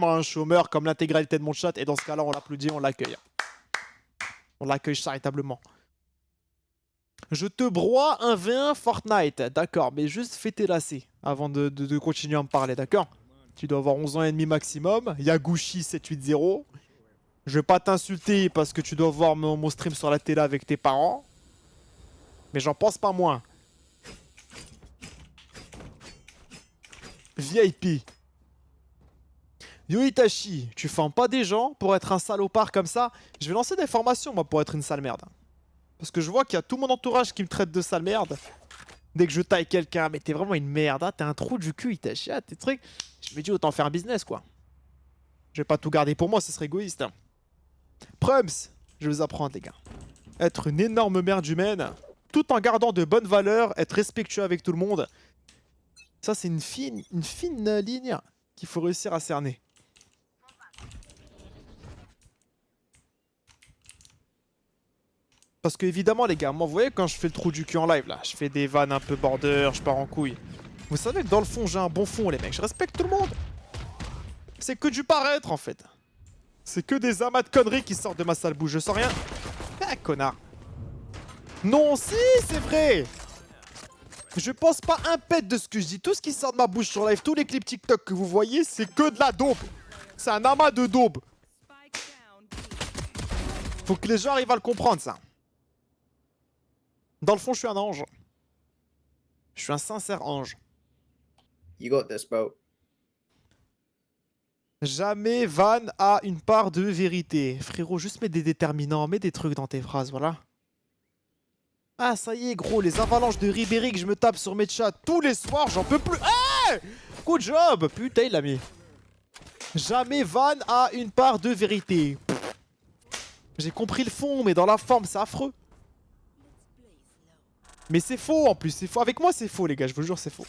vraiment un chômeur comme l'intégralité de mon chat. Et dans ce cas-là, on l'applaudit, on l'accueille. On l'accueille charitablement. Je te broie un V1 Fortnite. D'accord, mais juste fais tes lacets avant de continuer à me parler, d'accord? Tu dois avoir 11 ans et demi maximum. Yaguchi 780. Je vais pas t'insulter parce que tu dois voir mon stream sur la télé avec tes parents. Mais j'en pense pas moins. VIP. Yo Itachi, tu fends pas des gens pour être un salopard comme ça? Je vais lancer des formations moi pour être une sale merde. Parce que je vois qu'il y a tout mon entourage qui me traite de sale merde. Dès que je taille quelqu'un, mais t'es vraiment une merde, hein, t'es un trou du cul Itachi, ah, tes trucs. Je me dis autant faire un business quoi. Je vais pas tout garder pour moi, ce serait égoïste. Hein. Prums, je vais vous apprendre les gars. Être une énorme merde humaine, tout en gardant de bonnes valeurs, être respectueux avec tout le monde. Ça c'est une fine ligne qu'il faut réussir à cerner. Parce que évidemment les gars, moi vous voyez quand je fais le trou du cul en live là, je fais des vannes un peu border, je pars en couille. Vous savez que dans le fond j'ai un bon fond les mecs, je respecte tout le monde. C'est que du paraître en fait. C'est que des amas de conneries qui sortent de ma sale bouche, je sens rien. Ah connard. Non si c'est vrai. Je pense pas un pet de ce que je dis, tout ce qui sort de ma bouche sur live, tous les clips TikTok que vous voyez, c'est que de la daube. C'est un amas de daube. Faut que les gens arrivent à le comprendre ça. Dans le fond, je suis un ange. Je suis un sincère ange. You got this, bro. Jamais Van a une part de vérité. Frérot, juste mets des déterminants, mets des trucs dans tes phrases, voilà. Ah, ça y est, gros, les avalanches de Ribéry que je me tape sur mes chats tous les soirs, j'en peux plus. Hey, good job. Putain, il l'a mis. Jamais Van a une part de vérité. J'ai compris le fond, mais dans la forme, c'est affreux. Mais c'est faux en plus, c'est faux. Avec moi, c'est faux, les gars, je vous jure, c'est faux.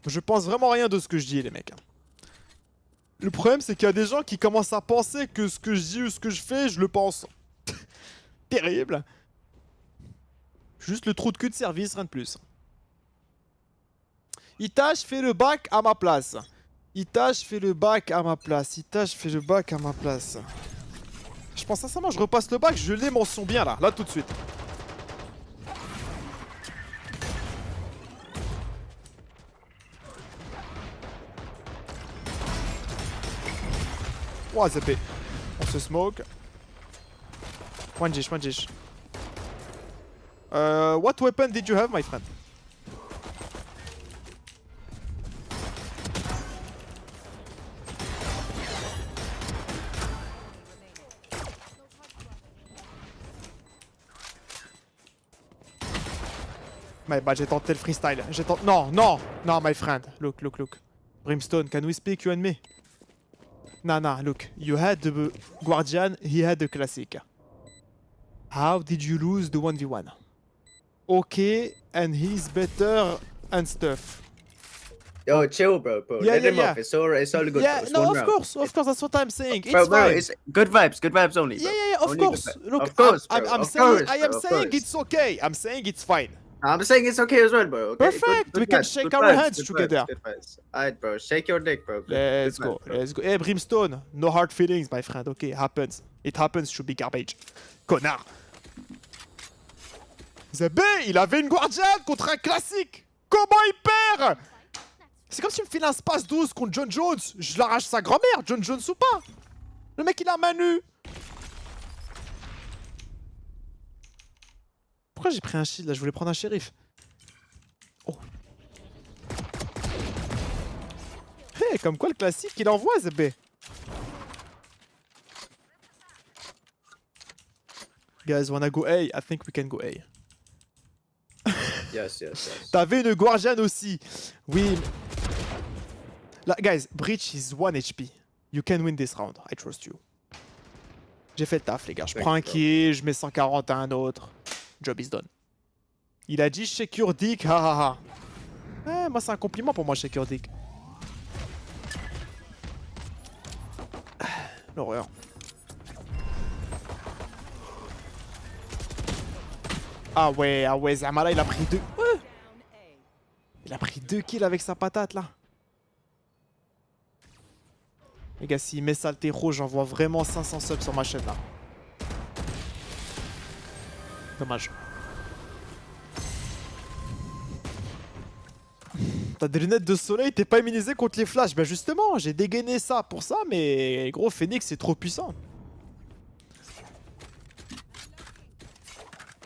Je pense vraiment rien de ce que je dis, les mecs. Le problème, c'est qu'il y a des gens qui commencent à penser que ce que je dis ou ce que je fais, je le pense. Terrible. Juste le trou de cul de service, rien de plus. Itachi fait le bac à ma place. Itachi fait le bac à ma place. Itachi fait le bac à ma place. Je pense sincèrement, je repasse le bac, je l'ai mon son bien là, tout de suite. Oh, ZP. On se smoke. One dish, one dish. What weapon did you have, my friend? My bad, j'ai tenté le freestyle. J'ai tenté... Non, non, non, my friend. Look, look, look. Brimstone, can we speak, you and me? Nah, nah, look. You had the Guardian, he had the Classic. How did you lose the 1v1? Okay, and he's better and stuff. Yo, chill, bro. Yeah, Let yeah, him yeah. off. It's all good. Yeah, bro. It's no, one of round. course, that's what I'm saying. It's Bro, fine. it's good vibes only. Bro. Yeah, of Only course. good vibes. Look, of course, I'm bro. saying, Of course, I am bro, of saying course. it's okay. I'm saying it's fine. I'm saying it's okay as well, bro. Okay? Perfect. Good We can vibes, shake good our vibes, hands good together. Vibes, good vibes. Alright, bro. Shake your dick, bro. Let's Good go, vibes, bro. let's go. Hey, Brimstone, no hard feelings, my friend. Okay, happens. It happens to be garbage. Connard. Zebé, il avait une Guardian contre un classique. Comment il perd? C'est comme si me filait un space 12 contre John Jones. Je l'arrache sa grand-mère, John Jones ou pas. Le mec, il a main nue. Pourquoi j'ai pris un shield là? Je voulais prendre un shérif. Oh. Hey, comme quoi le classique, il envoie, Zebé. Guys, wanna go A? I think we can go A. Yes. T'avais une Guardian aussi. Oui. Là, guys, Breach is 1 HP. You can win this round. I trust you. J'ai fait le taf, les gars. Je prends un kill, je mets 140 à un autre. Job is done. Il a dit shake your dick, ha ha ha. Eh, moi, c'est un compliment pour moi, shake your dick. L'horreur. Ah ouais, Zamala, il a pris 2. Il a pris 2 kills avec sa patate, là. Les gars, s'il met Saltero, j'envoie vraiment 500 subs sur ma chaîne là. Dommage. T'as des lunettes de soleil, t'es pas immunisé contre les flashs. Ben justement, j'ai dégainé ça pour ça, mais gros, Phoenix c'est trop puissant.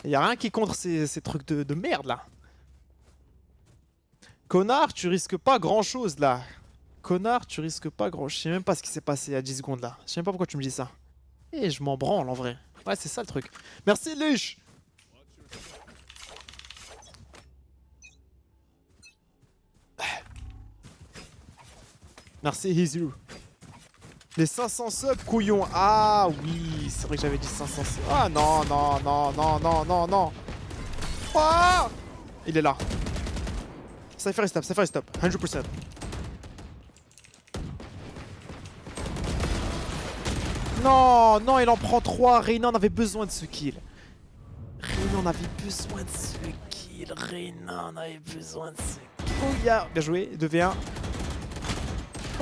Y'a rien qui contre ces trucs de merde là. Connard, tu risques pas grand chose là. Connard, tu risques pas grand chose. Je sais même pas ce qui s'est passé il y a 10 secondes là. Je sais même pas pourquoi tu me dis ça. Et je m'en branle en vrai. Ouais, c'est ça le truc. Merci Lich. Merci Hizu. Les 500 subs, couillon. Ah oui, c'est vrai que j'avais dit 500 subs. Ah non, non, non, non, non, non, non. Ah, il est là. Cypher stop, 100%. Non, non, il en prend 3. Reyna en avait besoin de ce kill. Reyna en avait besoin de ce kill. Reyna en avait besoin de ce kill. Oh, yeah. Bien joué, 2v1.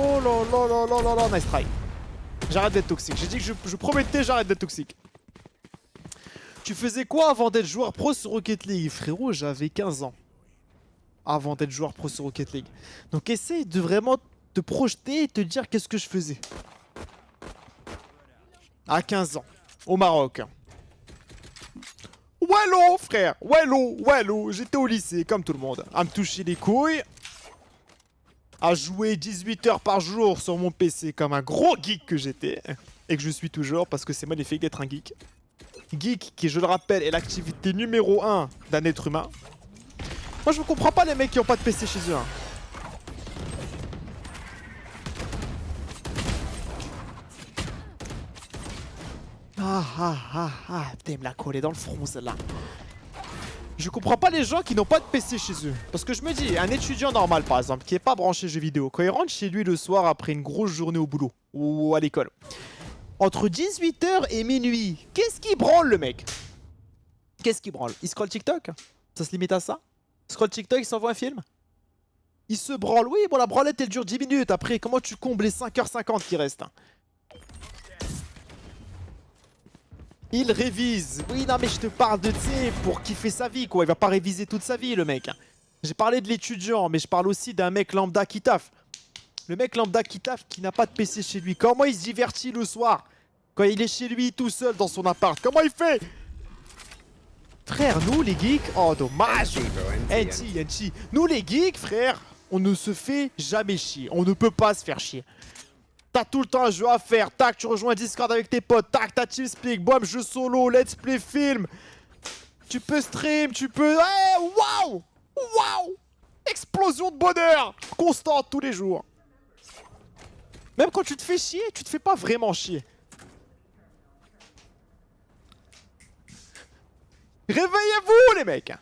Oh là là là là là là, nice try. J'arrête d'être toxique. J'ai dit que je promettais, j'arrête d'être toxique. Tu faisais quoi avant d'être joueur pro sur Rocket League? Frérot, j'avais 15 ans. Avant d'être joueur pro sur Rocket League. Donc essaye de vraiment te projeter et te dire qu'est-ce que je faisais. À 15 ans, au Maroc. Wallo, frère. Wallo, wallo. J'étais au lycée, comme tout le monde. À me toucher les couilles. À jouer 18 heures par jour sur mon PC comme un gros geek que j'étais. Et que je suis toujours parce que c'est magnifique d'être un geek. Geek qui, je le rappelle, est l'activité numéro 1 d'un être humain. Moi je ne comprends pas les mecs qui ont pas de PC chez eux. Hein. Putain, il me l'a collé dans le front celle-là. Je comprends pas les gens qui n'ont pas de PC chez eux. Parce que je me dis, un étudiant normal par exemple, qui est pas branché jeux vidéo, quand il rentre chez lui le soir après une grosse journée au boulot ou à l'école, entre 18h et minuit, qu'est-ce qui branle le mec? Qu'est-ce qui branle? Il scrolle TikTok? Ça se limite à ça? Il scrolle TikTok, il s'envoie un film? Il se branle? Oui, bon la branlette elle dure 10 minutes. Après, comment tu combles les 5h50 qui restent? Il révise. Oui, non, mais je te parle de, tu sais, pour kiffer sa vie, quoi. Il va pas réviser toute sa vie, le mec. J'ai parlé de l'étudiant, mais je parle aussi d'un mec lambda qui taffe. Le mec lambda qui taffe, qui n'a pas de PC chez lui. Comment il se divertit le soir? Quand il est chez lui, tout seul, dans son appart. Comment il fait? Frère, nous, les geeks... Oh, dommage. NT. Nous, les geeks, frère, on ne se fait jamais chier. On ne peut pas se faire chier. T'as tout le temps un jeu à faire, tac, tu rejoins Discord avec tes potes, tac, t'as TeamSpeak, boum, jeu solo, let's play film. Tu peux stream, tu peux... Hey, waouh! Waouh! Explosion de bonheur constante tous les jours. Même quand tu te fais chier, tu te fais pas vraiment chier. Réveillez-vous les mecs!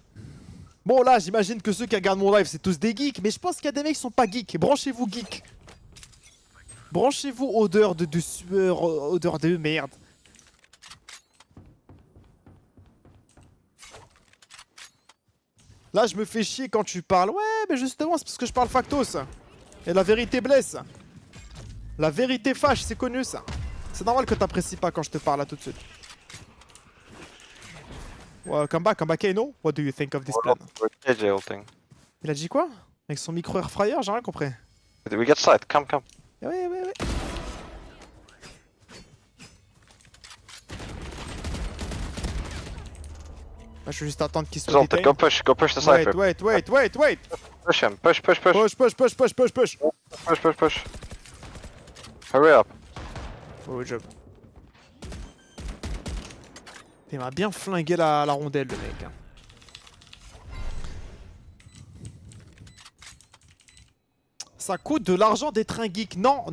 Bon là, j'imagine que ceux qui regardent mon live, c'est tous des geeks, mais je pense qu'il y a des mecs qui sont pas geeks. Branchez-vous geeks. Branchez-vous odeur de sueur, odeur de merde. Là, je me fais chier quand tu parles. Ouais, mais justement, c'est parce que je parle factos. Et la vérité blesse. La vérité fâche, c'est connu ça. C'est normal que t'apprécies pas quand je te parle là tout de suite. Well, come back, Kano. What do you think of this plan? Il a dit quoi? Avec son micro air fryer, j'ai rien compris. We get side, come. Ouais. Bah, je vais juste attendre qu'il soit Exalted, go push the cypher. Wait. Push him, push. Push. Push. Hurry up. Oh, job. Il m'a bien flingué la rondelle, le mec. Hein. Ça coûte de l'argent d'être un geek. Non,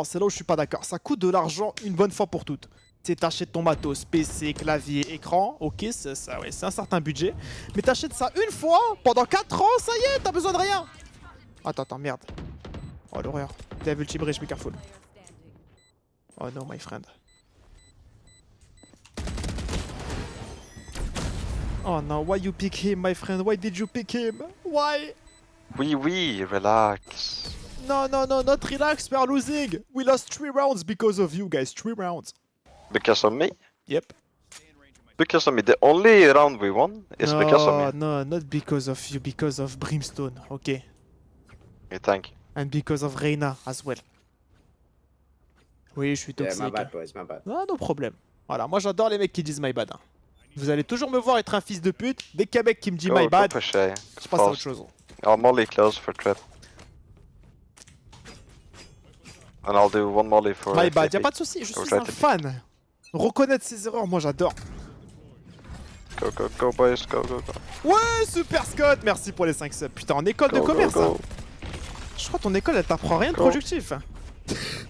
c'est là où je suis pas d'accord. Ça coûte de l'argent une bonne fois pour toutes. Tu t'achètes ton matos, PC, clavier, écran, ok, ça, ouais, c'est un certain budget. Mais t'achètes ça une fois, pendant 4 ans, ça y est, t'as besoin de rien. Attends, merde. Oh l'horreur. Devil Bridge, be careful. Oh no, my friend. Oh no, why you pick him, my friend? Why did you pick him? Why? Oui, relax. No, no, no, not relax, we are losing. We lost 3 rounds because of you guys, 3 rounds. Because of me? Yep. Because of me. The only round we won is because of me. No, not because of you, because of Brimstone, okay. Okay, thank you. And because of Reina as well. Oui, je suis Yeah, toxique. my bad, boys, my bad. Ah, no problème. Voilà, moi j'adore les mecs qui disent my bad. Hein. Vous allez toujours me voir être un fils de pute. Dès qu'il y a un mec qui me dit Go, my go bad, push A. je passe à autre Fast. chose. I'll molly close for trap. And I'll do one molly for My bad, TP. y'a pas de soucis, je Go suis try un TP. fan. Reconnaître ses erreurs, moi j'adore. Go, go, go, boys, go, go, go. Ouais, super Scott, merci pour les 5 subs. Putain, en école de Go, commerce, go, hein. go. Je crois que ton école elle t'apprend rien de Go. productif.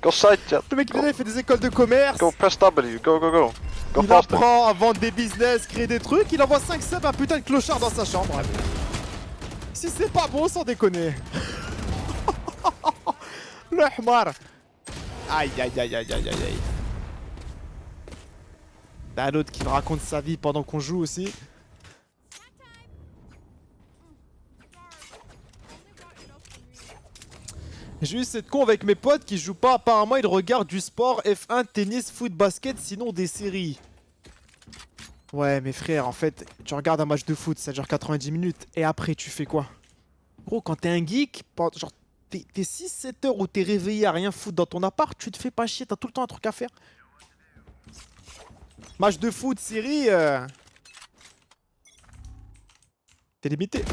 Go side jet. Le mec il est là, il fait des écoles de commerce. Go press W. Go, go, go. Go Il faster. apprend à vendre des business, créer des trucs. Il envoie 5 subs à un putain de clochard dans sa chambre. Si c'est pas bon, sans déconner. Le hmar. Aïe aïe aïe aïe aïe aïe aïe. T'as l'autre qui me raconte sa vie pendant qu'on joue aussi. J'ai eu cette con avec mes potes qui jouent pas. Apparemment, ils regardent du sport, F1, tennis, foot, basket, sinon des séries. Ouais, mais frère, en fait, tu regardes un match de foot, ça dure 90 minutes. Et après, tu fais quoi? Gros, quand t'es un geek, genre, t'es 6-7 heures où t'es réveillé à rien foutre dans ton appart, tu te fais pas chier, t'as tout le temps un truc à faire. Match de foot, série, t'es limité.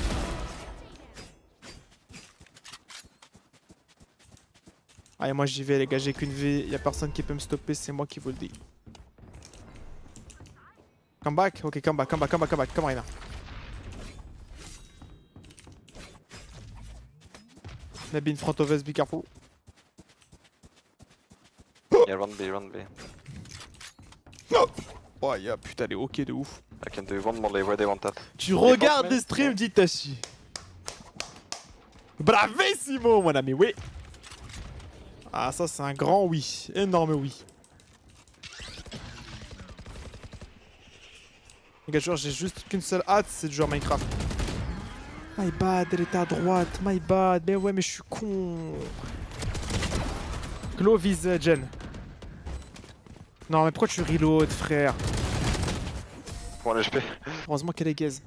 Allez, moi j'y vais les gars, j'ai qu'une vie, y'a personne qui peut me stopper, c'est moi qui vous le dis. Come back? Ok, come back, come back, come back, come back, come on, Reina. Maybe in front of us, be careful. Yeah, run B, run B. Oh, yeah, putain, elle est ok de ouf. I can do one molly where they want that. Tu regardes les streams d'Itachi. Bravissimo, mon ami, oui. Ah, ça, c'est un grand oui. Énorme oui. Les gars, genre, j'ai juste qu'une seule hâte, c'est de jouer à Minecraft. My bad, elle était à droite. My bad. Mais ouais, mais je suis con. Glove is Jen. Non, mais pourquoi tu reload, frère? 1 HP. Heureusement qu'elle est gaze.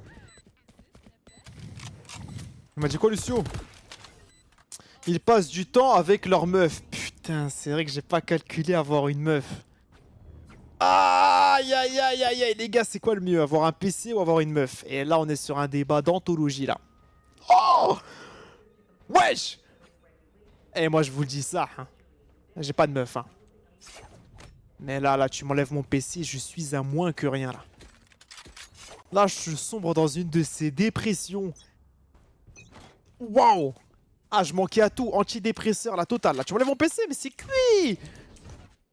Il m'a dit quoi, Lucio? Ils passent du temps avec leur meuf. Putain, c'est vrai que j'ai pas calculé avoir une meuf. Aïe aïe aïe aïe aïe, les gars, c'est quoi le mieux? Avoir un PC ou avoir une meuf? Et là, on est sur un débat d'anthologie, là. Oh! Wesh! Et moi, je vous le dis ça, hein. J'ai pas de meuf, hein. Mais là, tu m'enlèves mon PC, je suis à moins que rien, là. Là, je sombre dans une de ces dépressions. Waouh! Ah, je manquais à tout. Antidépresseur, la totale. Là, tu m'enlèves mon PC, mais c'est cuit!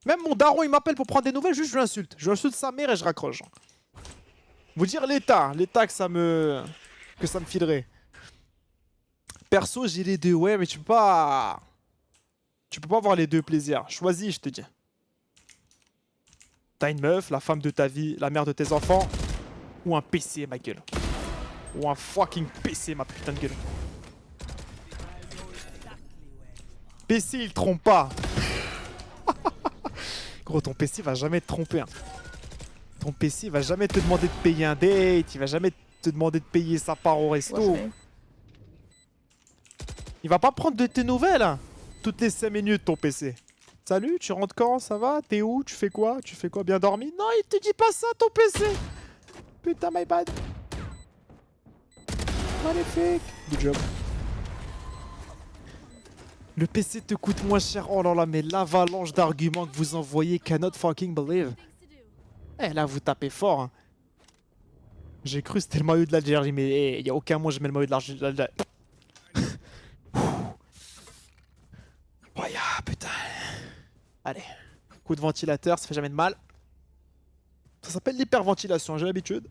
Même mon daron, il m'appelle pour prendre des nouvelles, juste je l'insulte. Je l'insulte sa mère et je raccroche. Vous dire l'état que ça me filerait. Perso, j'ai les deux, ouais, mais tu peux pas avoir les deux plaisirs. Choisis, je te dis. T'as une meuf, la femme de ta vie, la mère de tes enfants, ou un PC, ma gueule. Ou un fucking PC, ma putain de gueule. PC, il trompe pas. Gros, ton PC va jamais te tromper. Hein. Ton PC va jamais te demander de payer un date, il va jamais te demander de payer sa part au resto. Il va pas prendre de tes nouvelles hein, toutes les 5 minutes, ton PC. Salut, tu rentres quand? Ça va? T'es où? Tu fais quoi? Tu fais quoi? Bien dormi? Non, il te dit pas ça, ton PC. Putain, my bad. Magnifique. Good job. Le PC te coûte moins cher. Oh là là, mais l'avalanche d'arguments que vous envoyez, cannot fucking believe. Eh là, vous tapez fort. Hein. J'ai cru que c'était le maillot de l'Algérie, mais il y a aucun moment je mets le maillot de l'Algérie. Oh ya, putain. Allez, coup de ventilateur, ça fait jamais de mal. Ça s'appelle l'hyperventilation, j'ai l'habitude.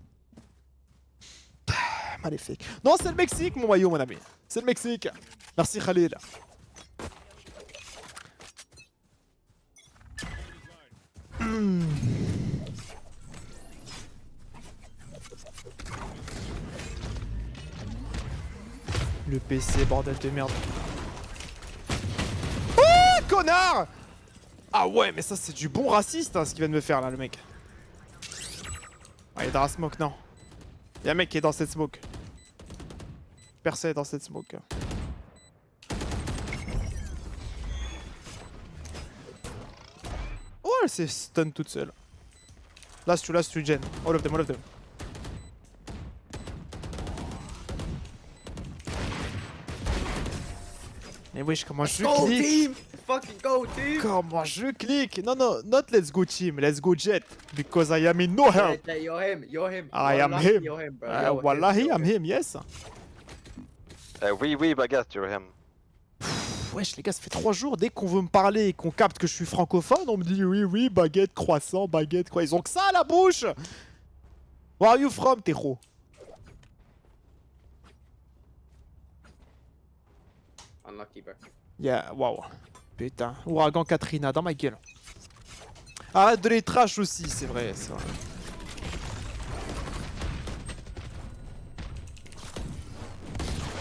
Magnifique. Non, c'est le Mexique, mon maillot, mon ami. C'est le Mexique. Merci, Khalil. Le PC, bordel de merde. connard! Ah ouais, mais ça c'est du bon raciste hein, ce qu'il vient de me faire là, le mec. Ah, il est dans la smoke, non. Il y a un mec qui est dans cette smoke. Personne est dans cette smoke. Oh, elle s'est stun toute seule. Last two gen. All of them, all of them. Mais wesh, comment je Go clique? team! Fucking go team! Comment je clique? Non, non, not let's go team, let's go jet. Because I am in no help. Yeah, you're him. You're him. I am Wallahi, him. You're him, bro. You're him, Wallahi, you're I'm him, yes. Oui, baguette, you're him. Wesh, les gars, ça fait 3 jours, dès qu'on veut me parler et qu'on capte que je suis francophone, on me dit oui, baguette, croissant, baguette, quoi. Ils ont que ça à la bouche. Where are you from, Tejo? Unlucky, bro. Yeah, waouh. Putain, ouragan Katrina, dans ma gueule. Arrête de les trash aussi, c'est vrai, c'est vrai.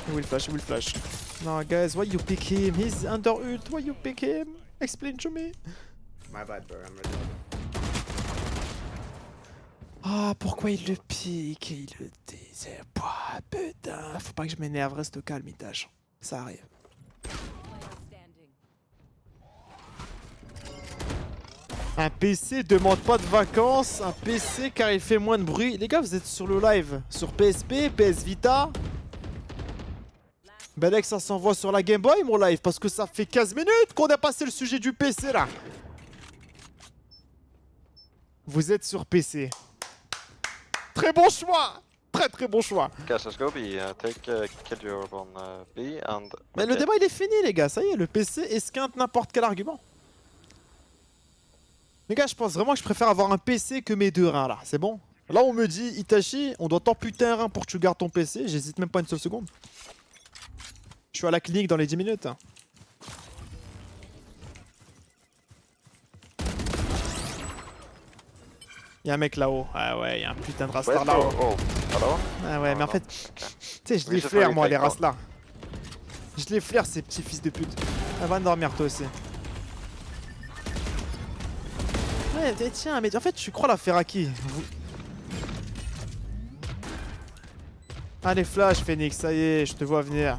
He will flash, he will flash. No, guys, why you pick him? He's under ult, why you pick him? Explain to me. My bad, bro. I'm retarded. Ah, pourquoi il le pique et il le disait. Pouah, putain, faut pas que je m'énerve, reste calme, Itache. Ça arrive. Un PC demande pas de vacances, un PC car il fait moins de bruit. Les gars, vous êtes sur le live sur PSP, PS Vita. Belek, ça s'envoie sur la Game Boy, mon live, parce que ça fait 15 minutes qu'on a passé le sujet du PC là. Vous êtes sur PC. Très bon choix. Très bon choix. Guys, let's go B. Take kill your on B and. Mais le débat il est fini les gars, ça y est, le PC esquinte n'importe quel argument. Les gars, je pense vraiment que je préfère avoir un PC que mes 2 reins là, c'est bon? Là on me dit, Itachi, on doit t'amputer un rein pour que tu gardes ton PC, j'hésite même pas une seule seconde. Je suis à la clinique dans les 10 minutes. Y'a un mec là-haut, ah ouais, y'a un putain de rastar là-haut. Oh, hello? Ah ouais, mais en non. fait, tu sais, je les c'est flaire pas moi, les les fake, races là. Je les flaire ces petits fils de pute. Ah, va dormir toi aussi. Ouais, tiens, mais en fait, tu crois la faire à qui? Allez, flash, Phoenix, ça y est, je te vois venir.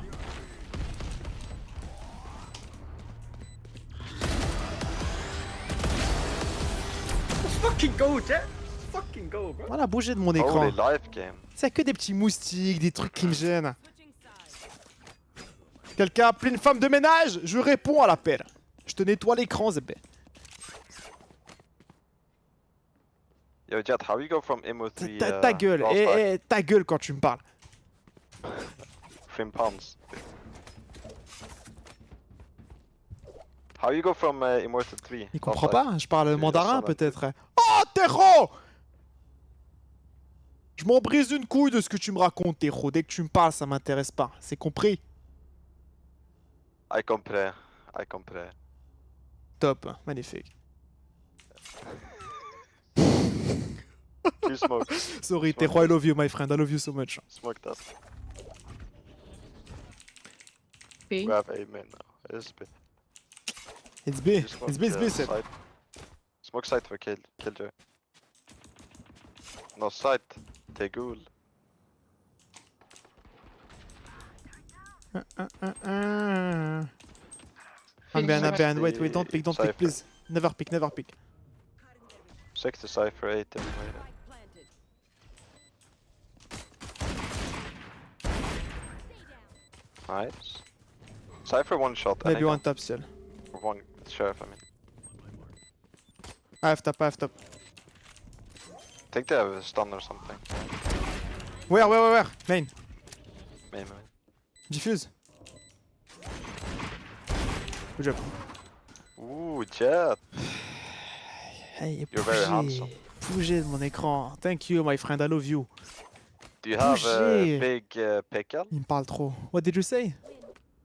Let's fucking go, Jet. Let's fucking go, bro. Voilà, bougez de mon écran. Holy life game. C'est que des petits moustiques, des trucs qui me gênent. Quelqu'un a appelé une femme de ménage? Je réponds à l'appel. Je te nettoie l'écran, Zébé. Yo, Jet, how you go from Imo 3 Ta gueule, ta gueule quand tu me parles. From pounds. How you go from Immortal 3? Il comprend pas, je parle Tu mandarin ressembles un peu. peut-être. Oh, Terro! Je m'en brise une couille de ce que tu me racontes, Terro. Dès que tu me parles, ça m'intéresse pas. C'est compris? I comprends. Top, magnifique. Please smoke. Sorry, Terro, I love you, my friend. I love you so much. Smoke that. B. We have A main now. It's B. It's B. You smoke, It's B, it's B, said. side. Smoke side for Killjoy. No side. Tegul. I'm behind, I'm behind. Wait, the don't pick, Cypher. please. Never pick. 60 Cypher 8 anyway. Nice. Cypher one shot. and Maybe I one top still. got one sheriff, I mean. I have top. I think they have a stun or something. Where? Main. Maybe. Diffuse. Good job. Ooh, Jet. Hey, You're very handsome. bougez de mon écran. Thank you, my friend. I love you. Do you have a Bougez. big pickle? Il me parle trop. What did you say?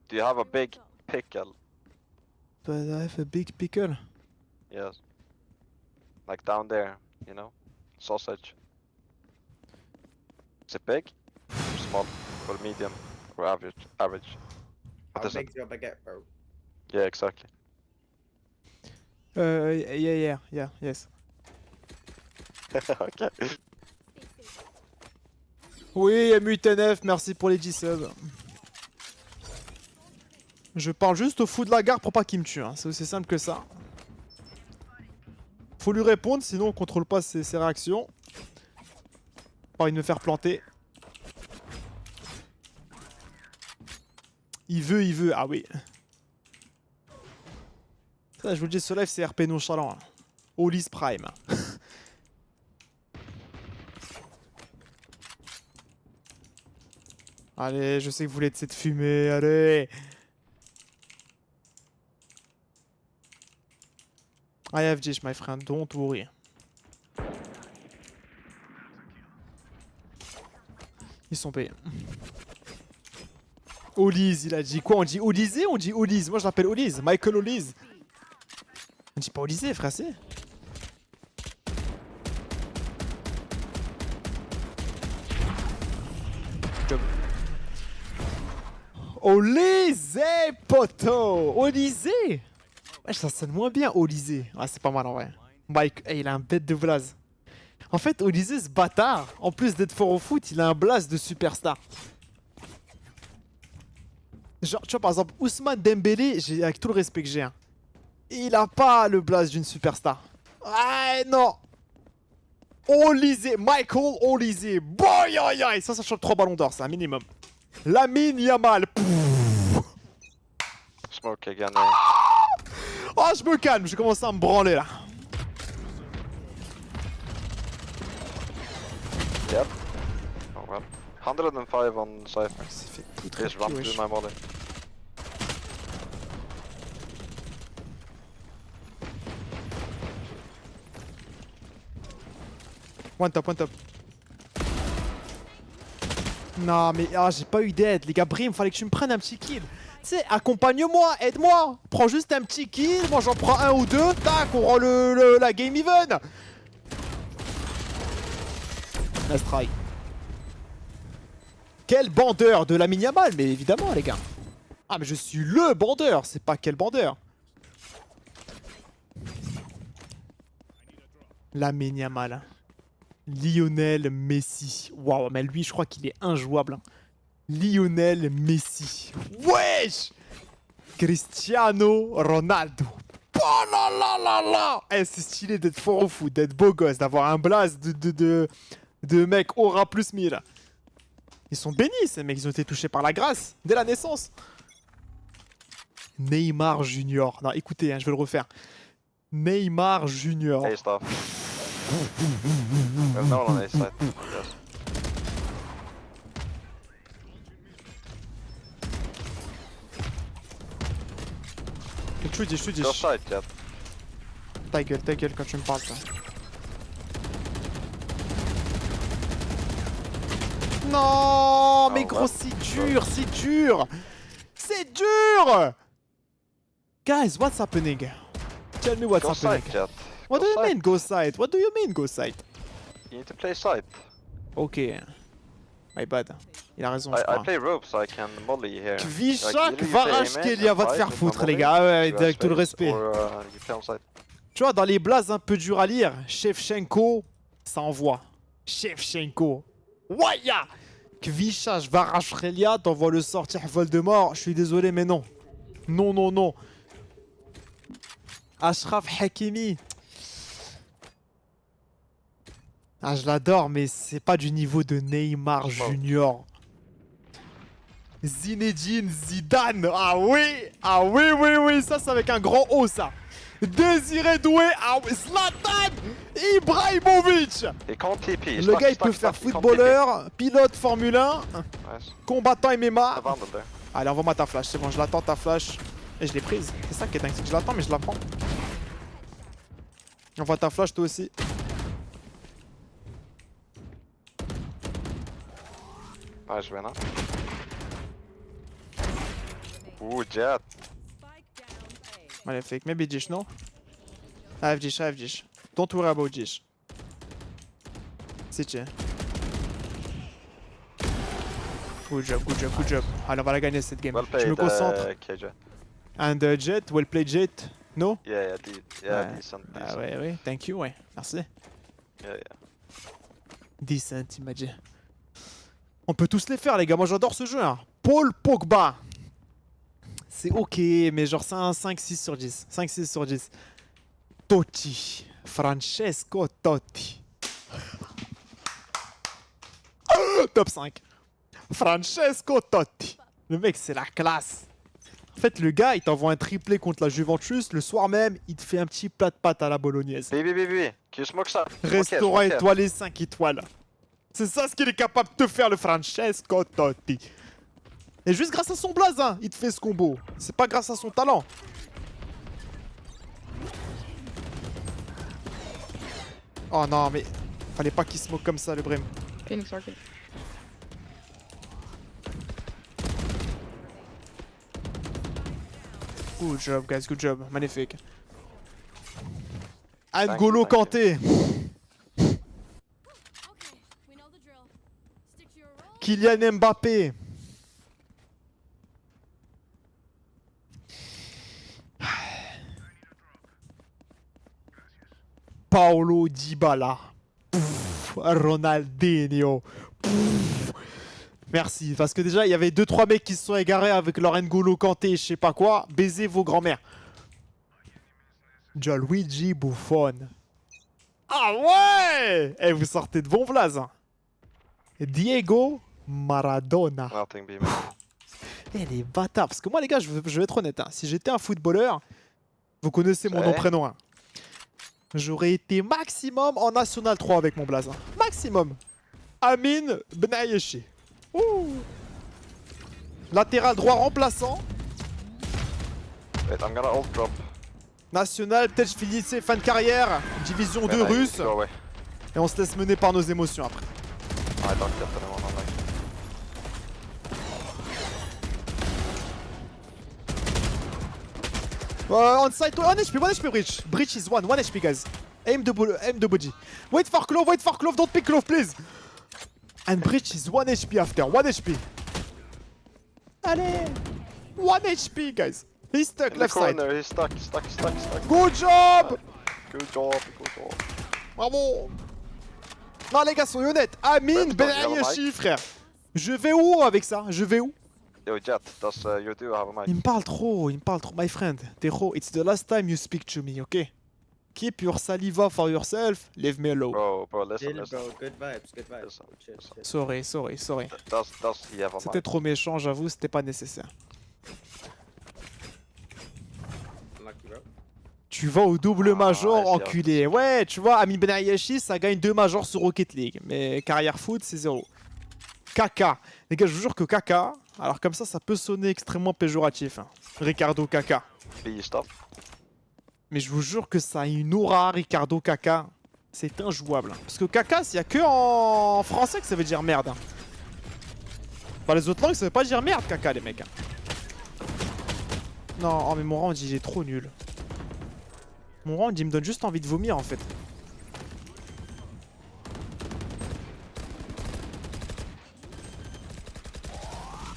Do you have a big pickle? Do I have a big pickle? Yes. Like down there, you know? Sausage. Is it big? Or small? Or medium? Or average? What How is it? big's your baguette, bro? Yeah, exactly. Yeah, yes. Ok. Oui, MUTNF, merci pour les 10 subs. Je parle juste au fou de la gare pour pas qu'il me tue, hein. C'est aussi simple que ça. Faut lui répondre, sinon on contrôle pas ses réactions. Pas envie de me faire planter. Il veut, ah oui. Ça, je vous le dis, ce live c'est RP nonchalant. Hein. Olis Prime. Allez, je sais que vous voulez de cette fumée, allez. I have dish, my friend, don't worry. Ils sont payés. Olise, il a dit quoi? On dit Olysée ou on dit Olise? Moi je l'appelle Olise, Michael Olise. On dit pas Olysée, frère, c'est. Olysée, poto! Olysée! Ouais, ça sonne moins bien, Olysée. Ouais, c'est pas mal en vrai. Mike, hey, il a un bête de blaze. En fait, Olysée, ce bâtard, en plus d'être fort au foot, il a un blaze de superstar. Genre, tu vois, par exemple, Ousmane Dembélé, avec tout le respect que j'ai, hein, il a pas le blaze d'une superstar. Ouais, non! Olysée, Michael Olysée. Boy, aïe, aïe! Ça chope 3 ballons d'or, c'est un minimum. Lamine Yamal. Smoke again. Oh, je me calme, je commence à me branler là. Yep. Oh well. 105 on Cypher. C'est fait tout très Just run wesh. through my molly. One top. Non mais j'ai pas eu d'aide les gars, Brim, fallait que tu me prennes un petit kill. Tu sais, accompagne-moi, aide-moi. Prends juste un petit kill, moi j'en prends un ou deux, tac, on rend la game even. Nice try. Quel bandeur de Lamine Yamal, mais évidemment les gars. Ah mais je suis le bandeur, c'est pas quel bandeur. Lamine Yamal. Lionel Messi. Waouh, mais lui, je crois qu'il est injouable. Hein. Lionel Messi. Wesh! Cristiano Ronaldo. Oh là là là là! Eh, c'est stylé d'être fort au foot, d'être beau gosse, d'avoir un blaze de mec aura plus 1000. Ils sont bénis, ces mecs, ils ont été touchés par la grâce dès la naissance. Neymar Junior. Non, écoutez, hein, je vais le refaire. Neymar Junior. Hey, stop. There's no one on A side. Yes. Je te dis. Go side, Jet. Ta gueule quand tu me parles, toi. Non, mais gros, c'est dur. C'est dur! Guys, what's happening? Tell me what's Go happening. side, Jet. What do you mean, go side? What do you mean, go side? You need to play side. Ok. My bad. Il a raison, je I crois. play rope so I can molly here. Kvichak Varashkelia va te faire foutre, les gars. Ouais, avec tout le respect. You play on side. Tu vois, dans les blazes un peu durs à lire, Shevchenko, ça envoie. Shevchenko. Waya! Kvichak Varashkelia, t'envoies le sortir Voldemort. Je suis désolé, mais non. Non. Ashraf Hakimi. Ah, je l'adore, mais c'est pas du niveau de Neymar Junior. Zinedine Zidane. Ah oui, ça c'est avec un grand O, ça. Désiré Doué. Ah oui, Zlatan Ibrahimovic. He can't TP. Le gars, il peut faire footballeur, pilote Formule 1, Nice. combattant MMA. Abandon there. Allez, envoie-moi ta flash, c'est bon, je l'attends ta flash. Et je l'ai prise. C'est ça qui est dingue, c'est que je l'attends, mais je la prends. Envoie ta flash, toi aussi. Nice winner. Ooh, Jet. Allez, fake. Maybe Dish, no? I have Dish. Don't worry about Dish. City. Good job. Allez, on va la gagner cette game. Well Je me played, concentre. KJ. And Jet, well played Jet. No? Yeah, yeah, Ouais. decent, Ah decent. ouais, ouais, thank you, ouais. Merci. Yeah, yeah. Decent, il m'a dit. On peut tous les faire, les gars. Moi, j'adore ce jeu. Hein. Paul Pogba. C'est ok, mais genre, c'est un 5-6 sur 10. 5-6 sur 10. Totti. Francesco Totti. Top 5. Francesco Totti. Le mec, c'est la classe. En fait, le gars, il t'envoie un triplé contre la Juventus. Le soir même, il te fait un petit plat de pâtes à la bolognaise. Baby, can you smoke ça? Restaurant étoilé 5 étoiles. C'est ça ce qu'il est capable de te faire, le Francesco Totti. Et juste grâce à son blaze, hein, il te fait ce combo. C'est pas grâce à son talent. Oh non, mais fallait pas qu'il smoke comme ça, le Brim. Phoenix Arcade. Good job, guys, good job. Magnifique. Thank N'Golo you. Kanté. Okay, we know the drill. Stick to your role. Kylian Mbappé. Paulo Dybala. Pouf, Ronaldinho. Pouf. Merci, parce que déjà il y avait 2-3 mecs qui se sont égarés avec leur N'Golo Kanté, je sais pas quoi. Baisez vos grands-mères. Gianluigi Buffon. Ah ouais! Eh, vous sortez de bon blaze. Hein. Diego Maradona. Nothing, B, man. Eh les bâtards, parce que moi les gars, je vais être honnête, hein. Si j'étais un footballeur, vous connaissez mon nom Ouais. prénom, hein. J'aurais été maximum en National 3 avec mon blaze. Hein. Maximum. Amin Benayeshi. Ouh. Latéral droit remplaçant. Wait, I'm gonna ult drop. National, peut-être je finissais fin de carrière. Division 2 Man, I russe. Go away. Et on se laisse mener par nos émotions après. I don't get anyone online. On site, 1 HP, 1 HP Breach. Breach is 1 HP guys. Aim the body. Wait for Clove, don't pick Clove please. And Breach is 1 HP after, 1 HP. Allez. 1 HP guys. He's stuck In left the side. corner, he's stuck. Good job. Good job. Bravo. Non les gars, soyez honnêtes. Amin Ouais, putain, Benayeshi frère. Je vais où avec ça? Je vais où? Yo, Jet, does you do have a mic? Il me parle trop, my friend. Tejo, it's the last time you speak to me, okay? Keep your saliva for yourself, leave me alone. Bro, listen, Chill, listen. bro. Good vibes. Listen, Chill, chill. Sorry. Does he have a C'était mic? trop méchant, j'avoue, c'était pas nécessaire. Unlucky, bro. Tu vas au double major, ouais, enculé. Ouais, tu vois, Amin Benayeshi, ça gagne 2 majors sur Rocket League. Mais carrière foot, c'est 0. Kaka. Les gars, je vous jure que Kaka, alors comme ça peut sonner extrêmement péjoratif. Hein. Ricardo Kaka. B, stop. Mais je vous jure que ça a une aura, Ricardo Kaka. C'est injouable. Parce que Kaka, il y a que en français que ça veut dire merde. Hein. Enfin, les autres langues, ça veut pas dire merde, Kaka, les mecs. Hein. Non, oh, mais mon round, il est trop nul. Mon round, il me donne juste envie de vomir, en fait.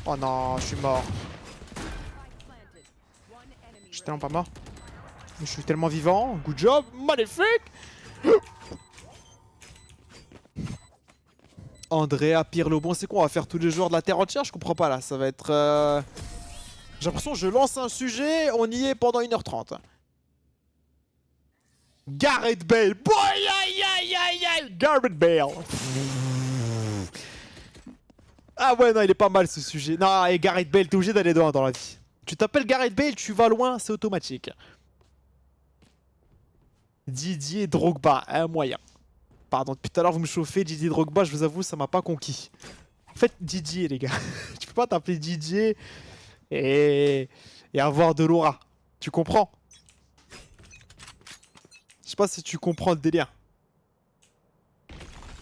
Oh non, je suis mort. Je suis tellement pas mort. Je suis tellement vivant. Good job, magnifique. Andrea Pirlo. Bon, c'est quoi? On va faire tous les joueurs de la terre entière? Je comprends pas là. Ça va être. J'ai l'impression que je lance un sujet. On y est pendant 1h30. Gareth Bale. Boy, aïe, aïe, aïe, aïe. Gareth Bale. Ah ouais, non, il est pas mal ce sujet. Non, et Gareth Bale, t'es obligé d'aller loin dans la vie. Tu t'appelles Gareth Bale, tu vas loin, c'est automatique. Didier Drogba, un moyen. Pardon, depuis tout à l'heure vous me chauffez, Didier Drogba, je vous avoue, ça m'a pas conquis. En fait, Didier, les gars, tu peux pas t'appeler Didier et avoir de l'aura. Tu comprends? Je sais pas si tu comprends le délire.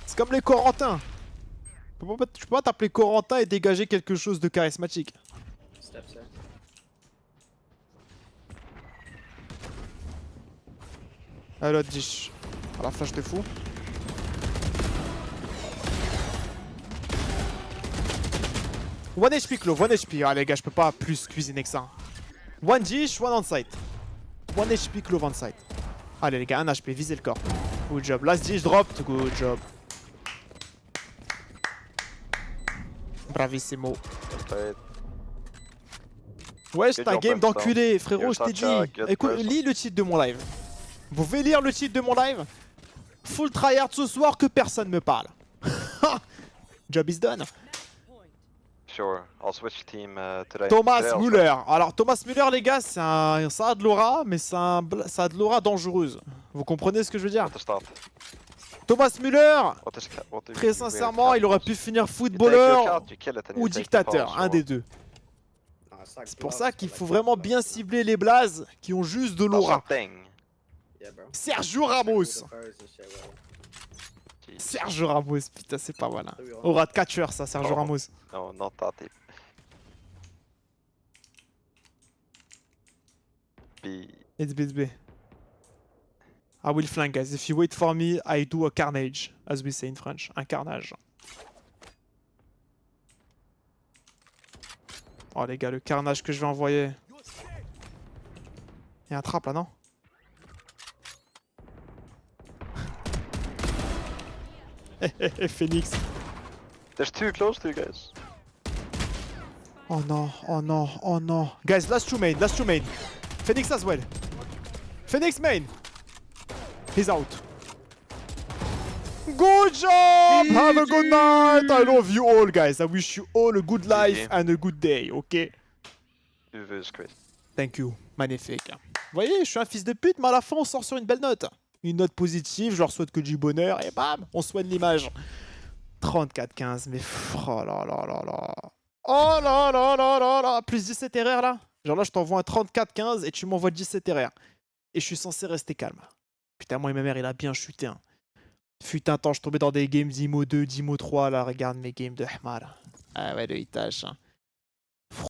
C'est comme les Corentins. Tu peux pas t'appeler Corentin et dégager quelque chose de charismatique. Step, sir. Ah l'autre dish. À la flash de fou. One HP Clove, 1 HP. Ah les gars, je peux pas plus cuisiner que ça. One dish, one on site. 1 HP clove on site. Allez les gars, 1 HP, visez le corps. Good job. Last dish dropped. Good job. Bravissimo. Played. Ouais, Good c'est un job, game Brimstone. d'enculé, frérot, You're je t'ai such a dit. good Écoute, person. lis le titre de mon live. Vous pouvez lire le titre de mon live? Full tryhard ce soir, que personne me parle. Job is done. Sure, I'll switch team today. Thomas Today I'll Müller. Alors Thomas Müller, les gars, ça a de l'aura, mais ça a de l'aura dangereuse. Vous comprenez ce que je veux dire? switch. What to start? Thomas Müller, What do très you sincèrement, il aurait pu finir You take your footballeur shot, you kill it and you ou take the dictateur, pulse, un or- des deux. Nah, it's like C'est pour gloves, ça but qu'il like faut gloves, vraiment gloves, bien gloves. cibler les blazes qui ont juste de That's l'aura. something. Yeah, bro. Sergio Like all Ramos. the furs and shit, bro. Jeez. Sergio Ramos, putain, c'est pas mal. Hein. Do we all- Aura de catcher, ça, Sergio Oh. Ramos. No, not that deep. B. It's BSB. I will flank, guys. If you wait for me, I do a carnage, as we say in French. Un carnage. Oh les gars, le carnage que je vais envoyer. Il y a un trap là, non? Phoenix. There's two close to you guys. Oh non, oh non, oh non. Guys, last two main. Phoenix as well. Phoenix main. He's out. Good job! Have a good night! I love you all, guys. I wish you all a good life and a good day, ok? Tu veux squeeze. Thank you. Magnifique. Vous voyez, je suis un fils de pute, mais à la fin, on sort sur une belle note. Une note positive, je leur souhaite que du bonheur, et bam, on soigne l'image. 34-15, mais oh là là là là. Oh là là là là là. Plus 17 RR là. Genre là, je t'envoie un 34-15 et tu m'envoies 17 RR. Et je suis censé rester calme. Putain, moi et ma mère, il a bien chuté. Hein. Fut un temps, je tombais dans des games d'IMO 2, d'IMO 3. Là, regarde mes games de Hmar. Ah ouais, de Itachi. Hein.